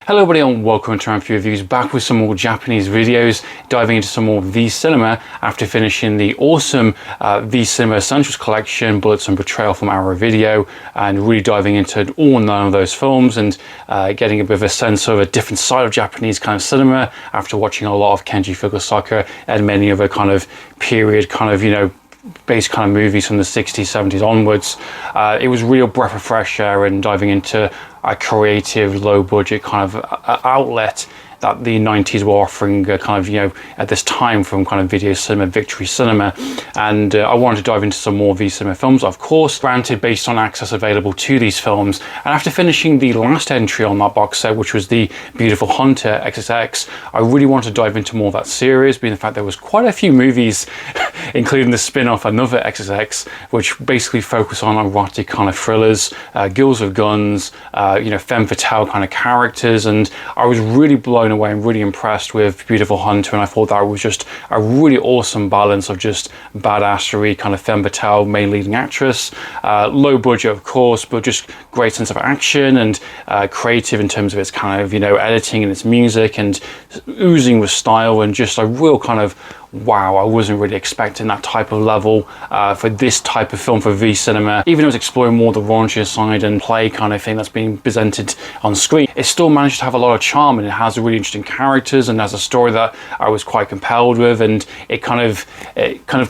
Hello everybody and welcome to Amphlett Reviews, back with some more Japanese videos, diving into some more V Cinema after finishing the awesome V Cinema Essentials collection, Bullets and Betrayal from Arrow Video, and really diving into all 9 of those films and getting a bit of a sense of a different side of Japanese kind of cinema after watching a lot of Kenji Fukusaka and many other kind of period based kind of movies from the 60s, 70s onwards. It was a real breath of fresh air and diving into a creative, low budget kind of outlet that the 90s were offering at this time from kind of video cinema, Victory Cinema. And I wanted to dive into some more V Cinema films, of course, granted based on access available to these films. And after finishing the last entry on that box set, which was the Beautiful Hunter XXX, I really wanted to dive into more of that series, being the fact there was quite a few movies, including the spin-off Another XXX, which basically focus on erotic kind of thrillers, girls with guns, femme fatale kind of characters. And I was really blown away and really impressed with Beautiful Hunter, and I thought that was just a really awesome balance of just badassery, kind of femme fatale main leading actress, low budget of course, but just great sense of action and creative in terms of its kind of editing and its music, and oozing with style, and just a real kind of wow, I wasn't really expecting that type of level for this type of film for V Cinema. Even though it was exploring more the raunchier side and play kind of thing that's being presented on screen, it still managed to have a lot of charm, and it has really interesting characters and has a story that I was quite compelled with, and it kind of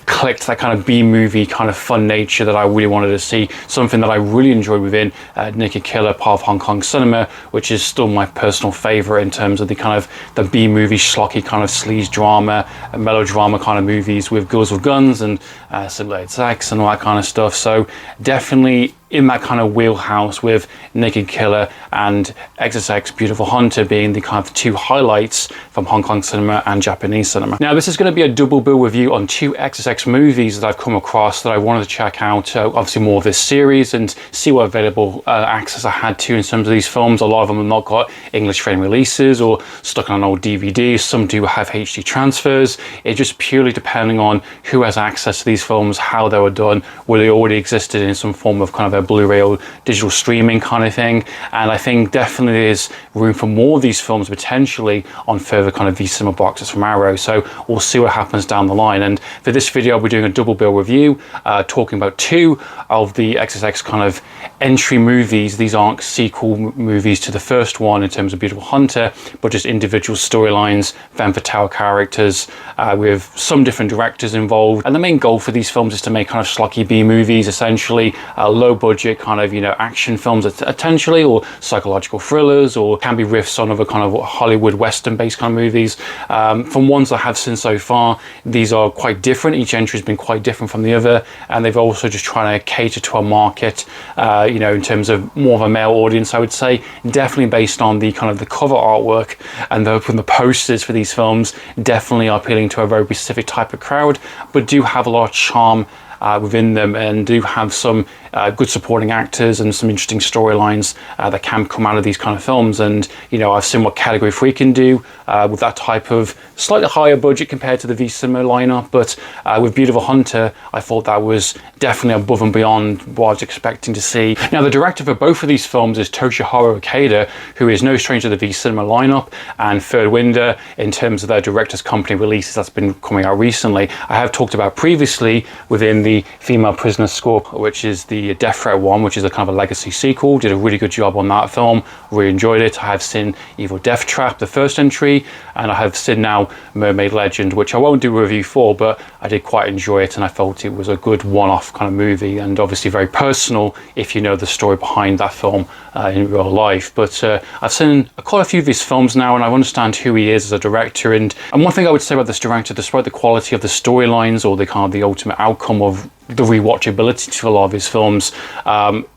clicked that kind of B-movie kind of fun nature that I really wanted to see, something that I really enjoyed within Naked Killer, part of Hong Kong cinema, which is still my personal favorite in terms of the kind of the B-movie schlocky kind of sleaze drama, melodrama kind of movies with girls with guns and simulated sex and all that kind of stuff. So definitely in that kind of wheelhouse, with Naked Killer and XXX Beautiful Hunter being the kind of two highlights from Hong Kong cinema and Japanese cinema. Now this is going to be a double bill review on 2 XXX movies that I've come across that I wanted to check out, obviously more of this series, and see what available access I had to in terms of these films. A lot of them have not got English frame releases or stuck on an old DVD. Some do have HD transfers. It's just purely depending on who has access to these films, how they were done, whether they already existed in some form of kind of a Blu-ray or digital streaming kind of thing. And I think definitely there's room for more of these films potentially on further kind of V Cinema boxes from Arrow, so we'll see what happens down the line. And for this video I'll be doing a double bill review, talking about 2 of the XXX kind of entry movies. These aren't sequel movies to the first one in terms of Beautiful Hunter, but just individual storylines, femme fatale characters, with some different directors involved. And the main goal for these films is to make kind of schlocky B movies, essentially low budget kind of action films potentially, or psychological thrillers, or can be riffs on other kind of Hollywood Western based kind of movies. From ones I have seen so far, these are quite different. Each entry has been quite different from the other, and they've also just trying to cater to a market in terms of more of a male audience, I would say. Definitely based on the kind of the cover artwork and the posters for these films, definitely are appealing to a very specific type of crowd, but do have a lot of charm within them, and do have some good supporting actors and some interesting storylines that can come out of these kind of films. And I've seen what Category 3 can do with that type of slightly higher budget compared to the V Cinema lineup, but with Beautiful Hunter I thought that was definitely above and beyond what I was expecting to see. Now the director for both of these films is Toshiharu Ikeda, who is no stranger to the V Cinema lineup and Third Window in terms of their director's company releases that's been coming out recently. I have talked about previously within the Female Prisoner Score, which is the Death Threat one, which is a kind of a legacy sequel. Did a really good job on that film, really enjoyed it. I have seen Evil Death Trap, the first entry, and I have seen now Mermaid Legend, which I won't do a review for, but I did quite enjoy it, and I felt it was a good one-off kind of movie, and obviously very personal if you know the story behind that film in real life. But I've seen quite a few of his films now, and I understand who he is as a director. And one thing I would say about this director, despite the quality of the storylines or the kind of the ultimate outcome of the rewatchability to a lot of his films,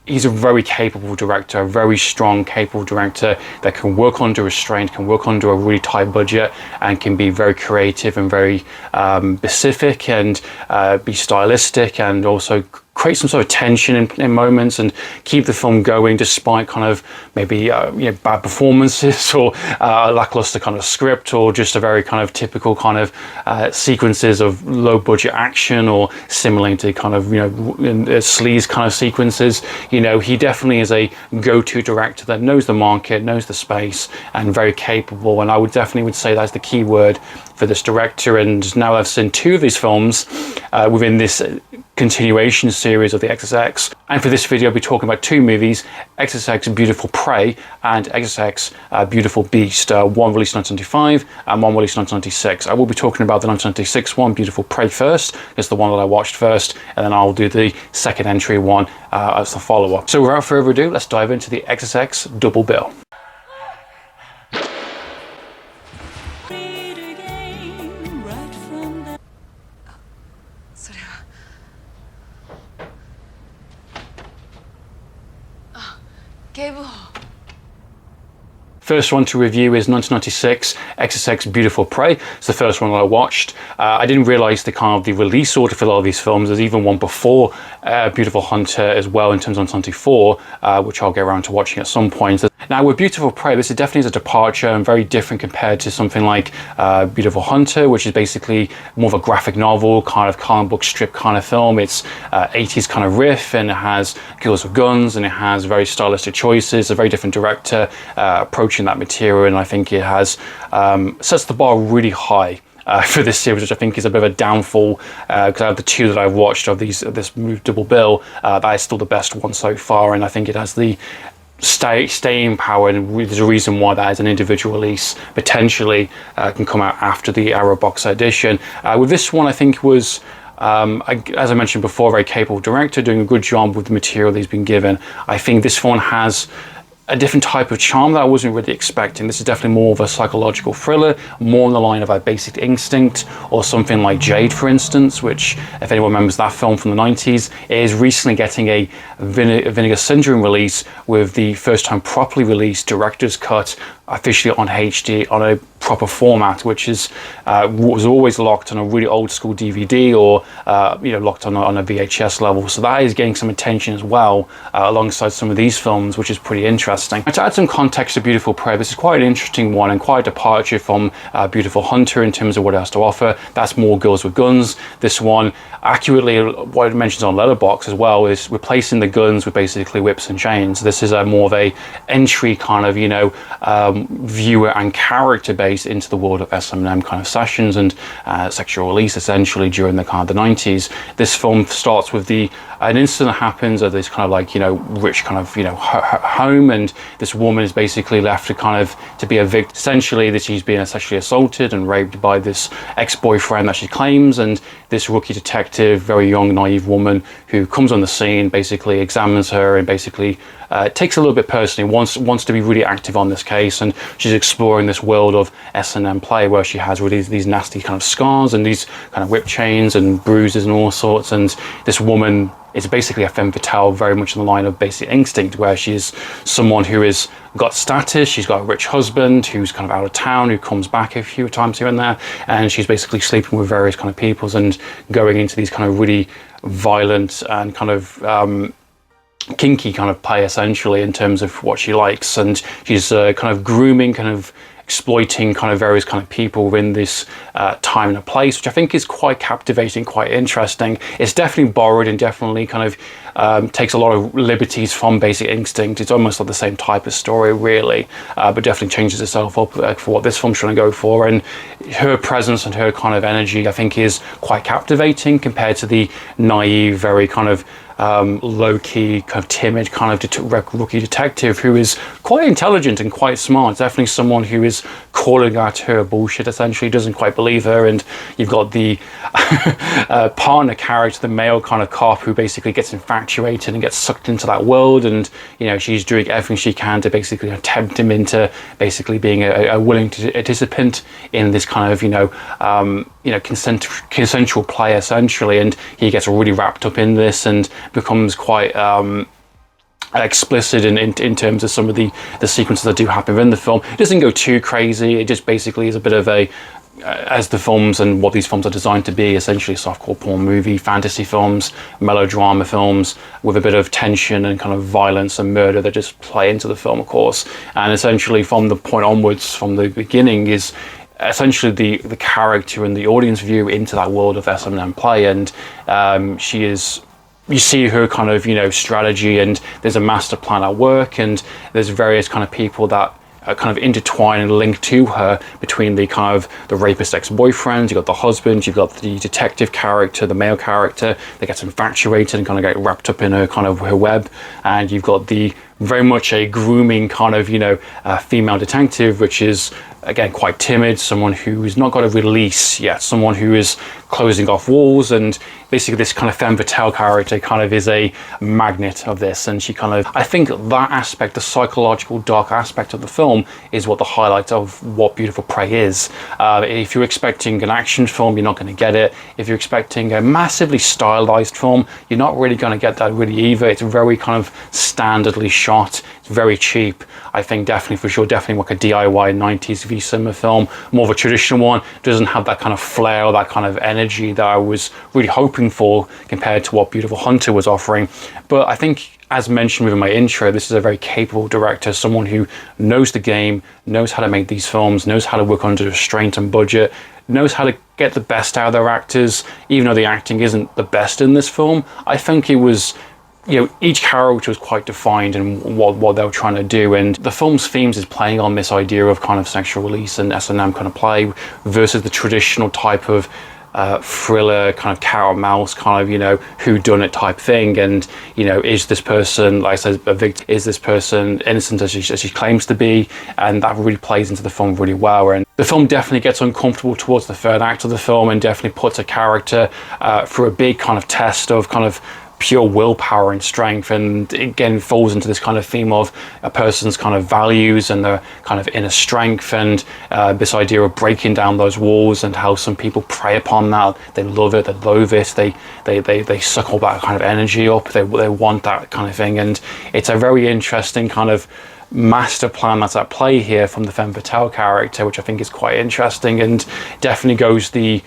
he's a very capable director, a very strong, capable director that can work under restraint, can work under a really tight budget, and can be very creative and very specific, and be stylistic, and also create some sort of tension in moments and keep the film going despite kind of maybe bad performances or lackluster kind of script, or just a very kind of typical kind of sequences of low budget action or simulating kind of, sleaze kind of sequences. He definitely is a go-to director that knows the market, knows the space, and very capable. And I would definitely say that's the key word for this director. And now I've seen 2 of these films within this continuation series of the XXX. And for this video, I'll be talking about 2 movies, XXX Beautiful Prey and XXX Beautiful Beast, one released in 1995 and one released in 1996. I will be talking about the 1996 one, Beautiful Prey, first. It's the one that I watched first, and then I'll do the second entry one as the follow-up. So without further ado, let's dive into the XXX double bill. First one to review is 1996 XXX Beautiful Prey. It's the first one that I watched. I didn't realize the release order for a lot of these films. There's even one before Beautiful Hunter as well in terms of 1994, which I'll get around to watching at some point. Now with Beautiful Prey, this is definitely a departure and very different compared to something like Beautiful Hunter, which is basically more of a graphic novel, kind of comic book strip kind of film. It's 80s kind of riff, and it has kills with guns, and it has very stylistic choices, a very different director approaching that material, and I think it has sets the bar really high for this series, which I think is a bit of a downfall, because out of the 2 that I've watched of this double bill, that is still the best one so far, and I think it has the staying power, and there's a reason why that is an individual release, potentially can come out after the Arrow box edition. With this one, I think was as I mentioned before, a very capable director doing a good job with the material that he's been given. I think this one has a different type of charm that I wasn't really expecting. This is definitely more of a psychological thriller, more on the line of a Basic Instinct, or something like Jade, for instance, which, if anyone remembers that film from the 90s, is recently getting a Vinegar Syndrome release, with the first time properly released director's cut officially on HD on a proper format, which is was always locked on a really old school DVD, or locked on a VHS level. So that is getting some attention as well, alongside some of these films, which is pretty interesting. And to add some context to Beautiful Prey, this is quite an interesting one and quite a departure from Beautiful Hunter in terms of what it has to offer. That's more girls with guns. This one, accurately, what it mentions on Letterboxd as well, is replacing the guns with basically whips and chains. This is more of a entry kind of viewer and character base into the world of S&M kind of sessions and sexual release, essentially, during the kind of the 90s. This film starts with an incident that happens at this kind of rich kind of home, and this woman is basically left to be a victim, essentially, that she's being sexually assaulted and raped by this ex-boyfriend that she claims. And this rookie detective, very young, naive woman, who comes on the scene, basically examines her, and basically takes a little bit personally, wants to be really active on this case, and she's exploring this world of S&M play, where she has really these nasty kind of scars and these kind of whip chains and bruises and all sorts. And this woman is basically a femme fatale, very much in the line of Basic Instinct, where she's someone who has got status, she's got a rich husband who's kind of out of town, who comes back a few times here and there, and she's basically sleeping with various kind of peoples and going into these kind of really violent and kind of kinky kind of play, essentially, in terms of what she likes. And she's kind of grooming, kind of exploiting kind of various kind of people within this time and a place, which I think is quite captivating, quite interesting. It's definitely borrowed and definitely kind of takes a lot of liberties from Basic Instinct. It's almost like the same type of story, really, but definitely changes itself up for what this film's trying to go for. And her presence and her kind of energy, I think, is quite captivating compared to the naive, very kind of low-key, kind of timid kind of rookie detective, who is quite intelligent and quite smart. Definitely someone who is calling out her bullshit, essentially, doesn't quite believe her. And you've got the partner character, the male kind of cop, who basically gets infatuated and gets sucked into that world, and she's doing everything she can to basically tempt him into basically being a willing participant in this kind of consensual play, essentially. And he gets really wrapped up in this and becomes quite explicit in terms of some of the sequences that do happen within the film. It doesn't go too crazy. It just basically is a bit of a as the films and what these films are designed to be, essentially a softcore porn movie, fantasy films, melodrama films, with a bit of tension and kind of violence and murder that just play into the film, of course. And essentially from the point onwards, from the beginning, is essentially the character and the audience view into that world of S&M play. And she is, you see her kind of, you know, strategy, and there's a master plan at work, and there's various kind of people that kind of intertwine and link to her, between the kind of the rapist ex-boyfriend, you've got the husband, you've got the detective character, the male character that gets infatuated and kind of get wrapped up in her kind of her web, and you've got the very much a grooming kind of, you know, female detective, which is again quite timid, someone who's not got a release yet, someone who is closing off walls. And basically this kind of femme fatale character kind of is a magnet of this, and she kind of, I think that aspect, the psychological dark aspect of the film, is what the highlight of what Beautiful Prey is. If you're expecting an action film, you're not going to get it. If you're expecting a massively stylized film, you're not really going to get that really either. It's very kind of standardly shot, it's very cheap. I think definitely, for sure, definitely like a DIY 90s V-cinema film. More of a traditional one, doesn't have that kind of flair or that kind of energy that I was really hoping for compared to what Beautiful Hunter was offering. But I think, as mentioned within my intro, this is a very capable director, someone who knows the game, knows how to make these films, knows how to work under restraint and budget, knows how to get the best out of their actors. Even though the acting isn't the best in this film, I think it was, you know, each character was quite defined in what they were trying to do, and the film's themes is playing on this idea of kind of sexual release and S&M kind of play versus the traditional type of thriller kind of cat or mouse kind of, you know, whodunit type thing. And, you know, is this person, like I said, a victim? Is this person innocent as she claims to be? And that really plays into the film really well. And the film definitely gets uncomfortable towards the third act of the film, and definitely puts a character through a big kind of test of kind of pure willpower and strength, and again falls into this kind of theme of a person's kind of values and their kind of inner strength, and this idea of breaking down those walls, and how some people prey upon that. They love it, they loathe it, they suck all that kind of energy up, they want that kind of thing. And it's a very interesting kind of master plan that's at play here from the femme fatale character, which I think is quite interesting, and definitely goes the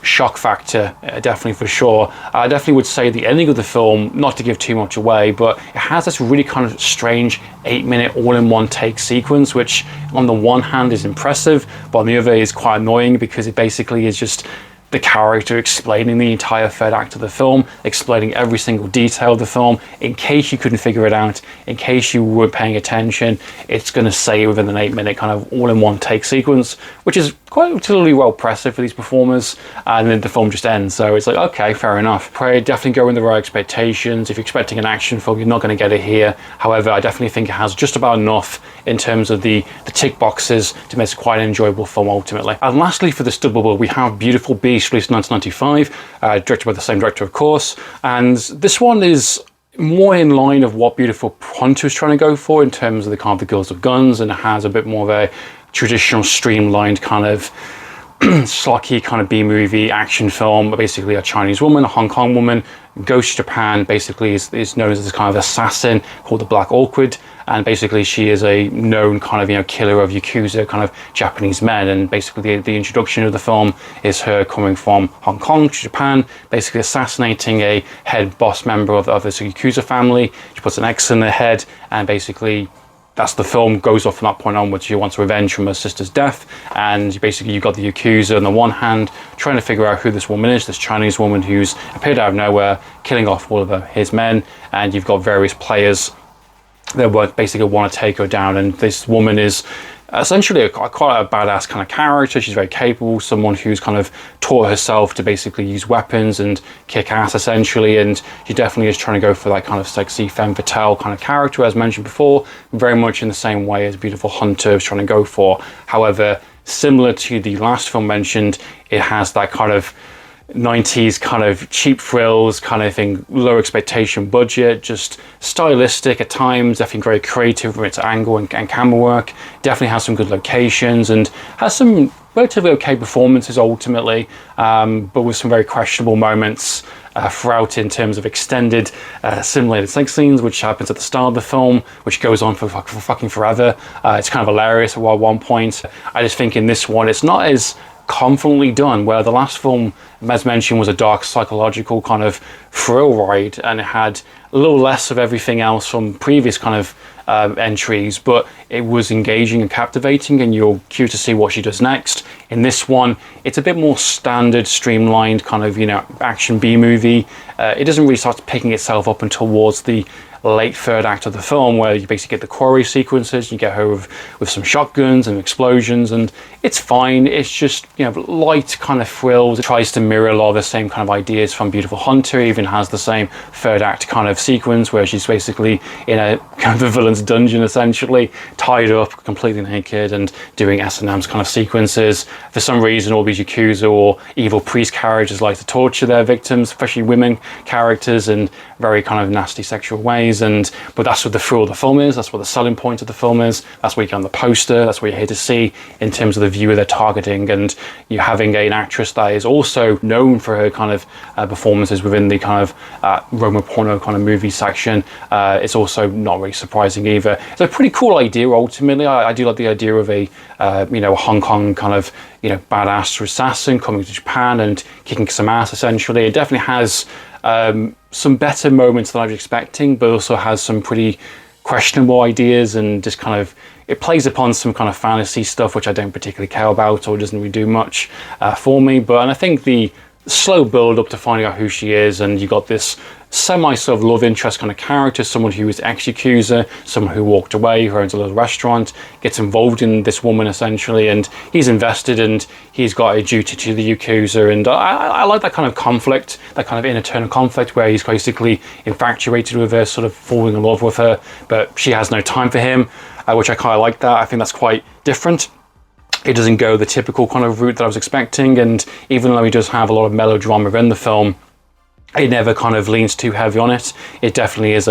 shock factor, definitely for sure. I definitely would say the ending of the film, not to give too much away, but it has this really kind of strange 8-minute all-in-one take sequence, which on the one hand is impressive, but on the other is quite annoying, because it basically is just the character explaining the entire third act of the film, explaining every single detail of the film. In case you couldn't figure it out, in case you weren't paying attention, it's going to say within an 8-minute kind of all-in-one take sequence, which is quite particularly well impressive for these performers. And then the film just ends, so it's like, okay, fair enough. Probably definitely go in the right expectations. If you're expecting an action film, you're not going to get it here. However, I definitely think it has just about enough in terms of the tick boxes to make it quite an enjoyable film ultimately. And lastly, for this double bill, we have Beautiful Beast, released in 1995, directed by the same director, of course. And this one is more in line of what Beautiful Hunter is trying to go for in terms of the kind of the girls with guns, and it has a bit more of a traditional streamlined kind of schlocky kind of B-movie action film. Basically a Chinese woman, a Hong Kong woman, goes to Japan, basically is known as this kind of assassin called the Black Orchid, and basically she is a known kind of, you know, killer of Yakuza kind of Japanese men. And basically the introduction of the film is her coming from Hong Kong to Japan, basically assassinating a head boss member of this Yakuza family. She puts an X in her head, and basically that's the film goes off from that point onwards. She wants revenge from her sister's death, and basically you've got the Yakuza on the one hand trying to figure out who this woman is, this Chinese woman who's appeared out of nowhere, killing off all of his men, and you've got various players that basically want to take her down. And this woman is essentially quite a badass kind of character. She's very capable, someone who's kind of taught herself to basically use weapons and kick ass essentially, and she definitely is trying to go for that kind of sexy femme fatale kind of character, as mentioned before, very much in the same way as Beautiful Hunter is trying to go for. However, similar to the last film mentioned, it has that kind of 90s kind of cheap thrills kind of thing, low expectation budget, just stylistic at times, definitely very creative from its angle and camera work, definitely has some good locations, and has some relatively okay performances ultimately, but with some very questionable moments throughout in terms of extended simulated sex scenes, which happens at the start of the film, which goes on for fucking forever. It's kind of hilarious at one point. I just think in this one, it's not as confidently done, where the last film, as mentioned, was a dark psychological kind of thrill ride, and it had a little less of everything else from previous kind of entries, but it was engaging and captivating, and you're curious to see what she does next. In this one, it's a bit more standard, streamlined kind of, you know, action B-movie. It doesn't really start picking itself up until towards the late third act of the film, where you basically get the quarry sequences. You get her with some shotguns and explosions, and it's fine. It's just, you know, light kind of thrills. It tries to mirror a lot of the same kind of ideas from Beautiful Hunter. It even has the same third act kind of sequence where she's basically in a kind of a villain's dungeon, essentially tied up completely naked and doing S&M's kind of sequences. For some reason, all these Yakuza or evil priest characters like to torture their victims, especially women characters, in very kind of nasty sexual ways. But that's what the thrill of the film is. That's what the selling point of the film is. That's what you get on the poster. That's what you're here to see in terms of the viewer they're targeting. And you having an actress that is also known for her kind of performances within the kind of Roma porno kind of movie section. It's also not really surprising either. It's a pretty cool idea. Ultimately, I do like the idea of a you know, Hong Kong kind of, you know, badass assassin coming to Japan and kicking some ass. Essentially, it definitely has some better moments than I was expecting, but also has some pretty questionable ideas, and just kind of, it plays upon some kind of fantasy stuff which I don't particularly care about, or doesn't really do much for me. And I think the slow build up to finding out who she is, and you got this semi sort of love interest kind of character, someone who is ex-Yakuza, someone who walked away, who owns a little restaurant, gets involved in this woman essentially, and he's invested, and he's got a duty to the Yakuza. And I like that kind of conflict, that kind of internal conflict where he's basically infatuated with her, sort of falling in love with her, but she has no time for him, which I kind of like that. I think that's quite different. It doesn't go the typical kind of route that I was expecting, and even though he does have a lot of melodrama in the film, it never kind of leans too heavy on it. It definitely is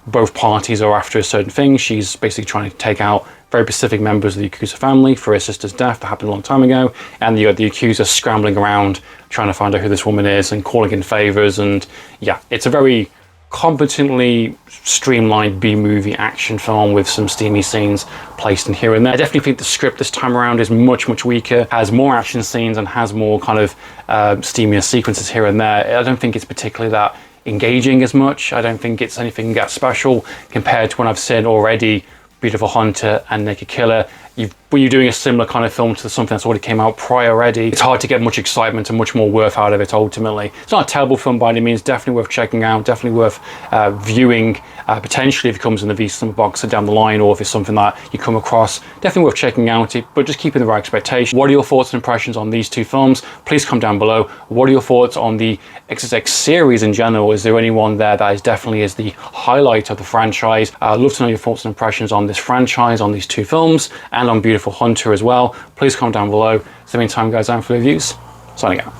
both parties are after a certain thing. She's basically trying to take out very specific members of the Yakuza family for her sister's death that happened a long time ago, and you got the Yakuza scrambling around trying to find out who this woman is and calling in favors. And yeah, it's a very competently streamlined B-movie action film with some steamy scenes placed in here and there. I definitely think the script this time around is much weaker, has more action scenes and has more kind of steamier sequences here and there. I don't think it's particularly that engaging as much. I don't think it's anything that special compared to when I've seen already Beautiful Hunter and Naked Killer. When you're doing a similar kind of film to something that's already came out prior already, it's hard to get much excitement and much more worth out of it ultimately. It's not a terrible film by any means, definitely worth checking out, definitely worth viewing, potentially if it comes in the V-Cinema box down the line, or if it's something that you come across, definitely worth checking out, but just keeping the right expectation. What are your thoughts and impressions on these two films? Please comment down below. What are your thoughts on the XXX series in general? Is there anyone there that is definitely is the highlight of the franchise? I'd love to know your thoughts and impressions on this franchise, on these two films, and on Beautiful Hunter as well. Please comment down below. So in the meantime, guys, I'm for reviews. Signing out.